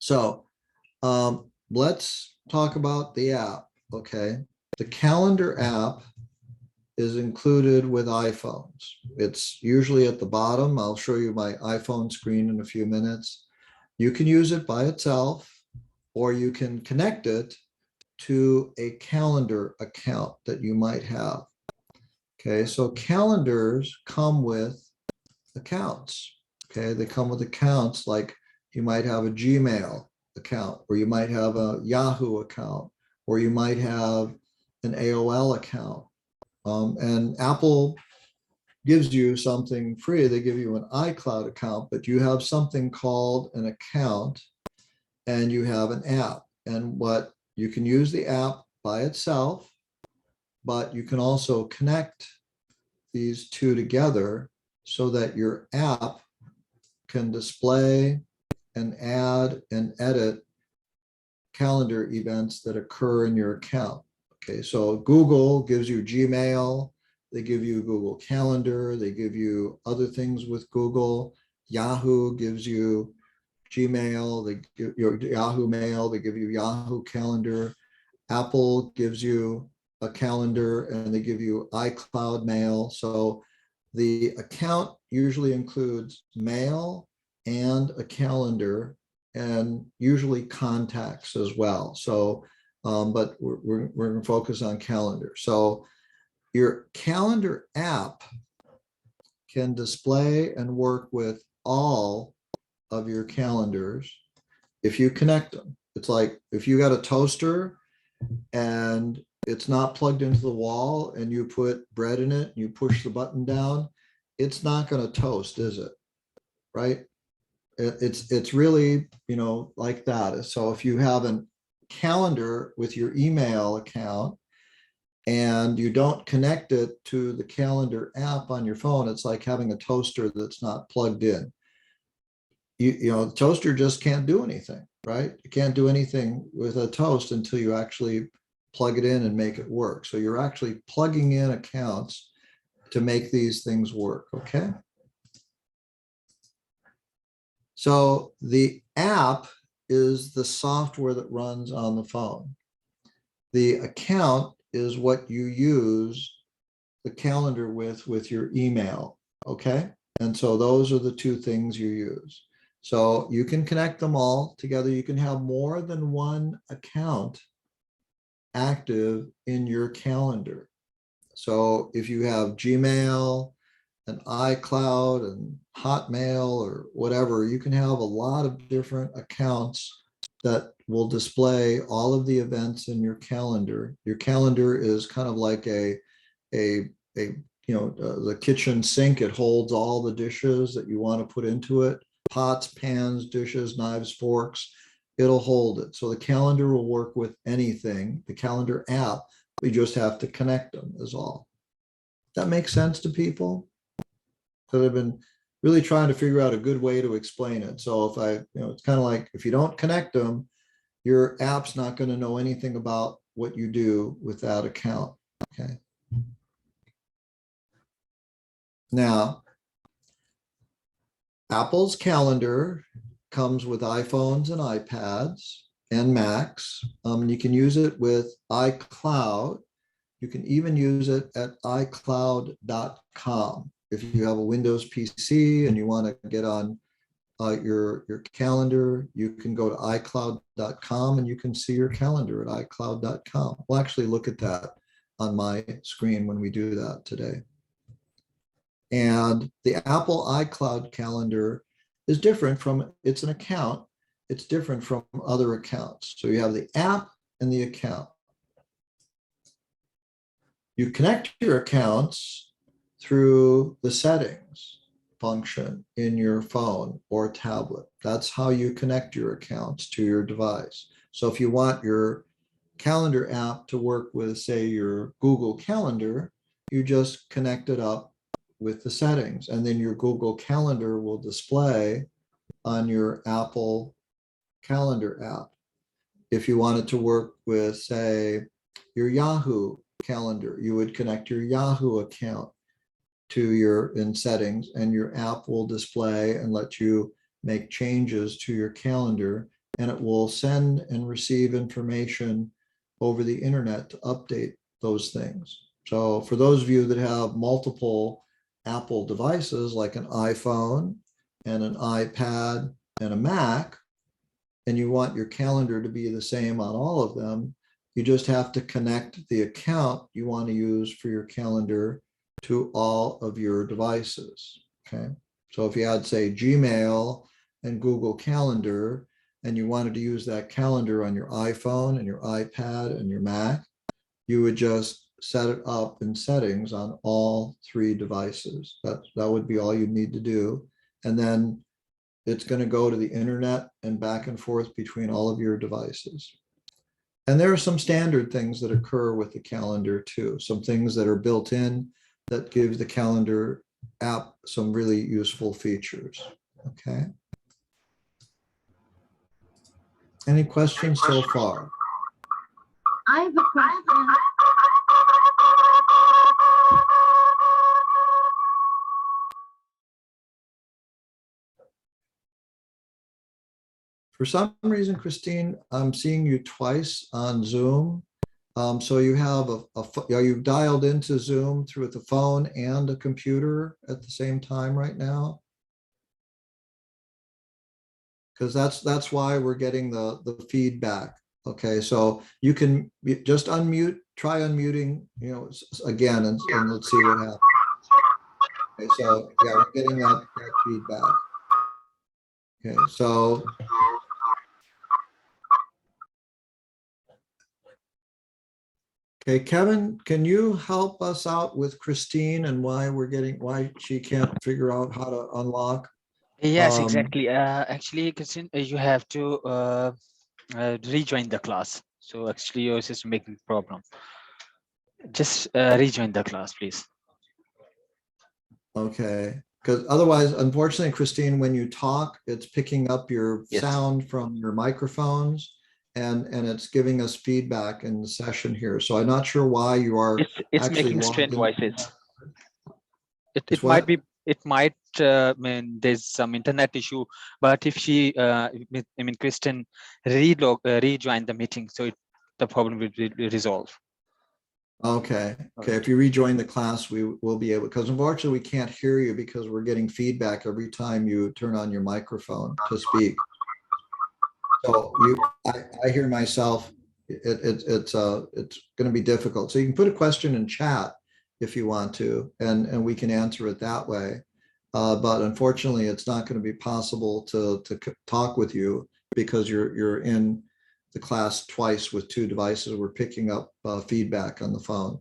So let's talk about the app. Okay. The calendar app is included with iPhones. It's usually at the bottom. I'll show you my iPhone screen in a few minutes. You can use it by itself, or you can connect it to a calendar account that you might have. Okay, so calendars come with accounts. Okay, they come with accounts like you might have a Gmail account, or you might have a Yahoo account, or you might have an AOL account. And Apple gives you something free. They give you an iCloud account, but you have something called an account, and you have an app. And what you can use the app by itself, but you can also connect these two together so that your app can display and add and edit calendar events that occur in your account. Okay, so Google gives you Gmail, they give you Google Calendar, they give you other things with Google. Yahoo gives you Gmail, they give your Yahoo Mail, they give you Yahoo Calendar. Apple gives you a calendar, and they give you iCloud Mail. So the account usually includes mail and a calendar, and usually contacts as well. So, but we're going to focus on calendar. So your calendar app can display and work with all of your calendars if you connect them. It's like if you got a toaster and it's not plugged into the wall, and you put bread in it and you push the button down, it's not going to toast, is it? Right? It's really, like that. So if you have a calendar with your email account and you don't connect it to the calendar app on your phone, it's like having a toaster that's not plugged in. The toaster just can't do anything, right? You can't do anything with a toast until you actually plug it in and make it work. So you're actually plugging in accounts to make these things work, okay? So the app is the software that runs on the phone. The account is what you use the calendar with your email, okay? And so those are the two things you use. So you can connect them all together. You can have more than one account active in your calendar. So if you have Gmail and iCloud and Hotmail or whatever, you can have a lot of different accounts that will display all of the events in your calendar. Your calendar is kind of like the kitchen sink. It holds all the dishes that you want to put into it, pots, pans, dishes, knives, forks. It'll hold it. So the calendar will work with anything, the calendar app. We just have to connect them is all. That makes sense to people? Because I've been really trying to figure out a good way to explain it. So if it's kind of like if you don't connect them, your app's not going to know anything about what you do with that account. Okay. Now, Apple's calendar comes with iPhones and iPads and Macs. You can use it with iCloud. You can even use it at iCloud.com. If you have a Windows PC and you want to get on your calendar, you can go to iCloud.com and you can see your calendar at iCloud.com. We'll actually look at that on my screen when we do that today. And the Apple iCloud calendar is different from, it's an account, it's different from other accounts. So you have the app and the account. You connect your accounts through the settings function in your phone or tablet. That's how you connect your accounts to your device. So if you want your calendar app to work with, say, your Google Calendar, you just connect it up with the settings, and then your Google Calendar will display on your Apple Calendar app. If you wanted to work with, say, your Yahoo Calendar, you would connect your Yahoo account to your in settings, and your app will display and let you make changes to your calendar, and it will send and receive information over the internet to update those things. So for those of you that have multiple Apple devices like an iPhone and an iPad and a Mac, and you want your calendar to be the same on all of them, you just have to connect the account you want to use for your calendar to all of your devices. Okay. So if you had, say, Gmail and Google Calendar, and you wanted to use that calendar on your iPhone and your iPad and your Mac, you would just set it up in settings on all three devices. That would be all you need to do. And then it's going to go to the internet and back and forth between all of your devices. And there are some standard things that occur with the calendar too. Some things that are built in that gives the calendar app some really useful features. Okay. Any questions so far? I have a question. For some reason, Christine, I'm seeing you twice on Zoom. So you have you've dialed into Zoom through the phone and a computer at the same time right now? Because that's why we're getting the feedback. Okay, so you can just unmute, try unmuting, again, and let's see what happens. Okay, so yeah, we're getting that feedback. Okay, so okay, Kevin, can you help us out with Christine and why she can't figure out how to unlock? Yes, exactly. Actually, Christian, you have to rejoin the class. So actually, yours is making problem. Just rejoin the class, please. Okay, because otherwise, unfortunately, Christine, when you talk, it's picking up your Yes. sound from your microphones, and it's giving us feedback in the session here. So I'm not sure why you are It's actually making strange logged in. voices. It's It might what? be. It might mean there's some internet issue, but if she, Kristen, rejoin the meeting, so the problem will be resolved. Okay. Alright. If you rejoin the class, we will be able, because unfortunately we can't hear you because we're getting feedback every time you turn on your microphone to speak. So I hear myself. It's going to be difficult. So you can put a question in chat if you want to, and we can answer it that way. But unfortunately, it's not going to be possible to talk with you because you're in the class twice with two devices. We're picking up feedback on the phone.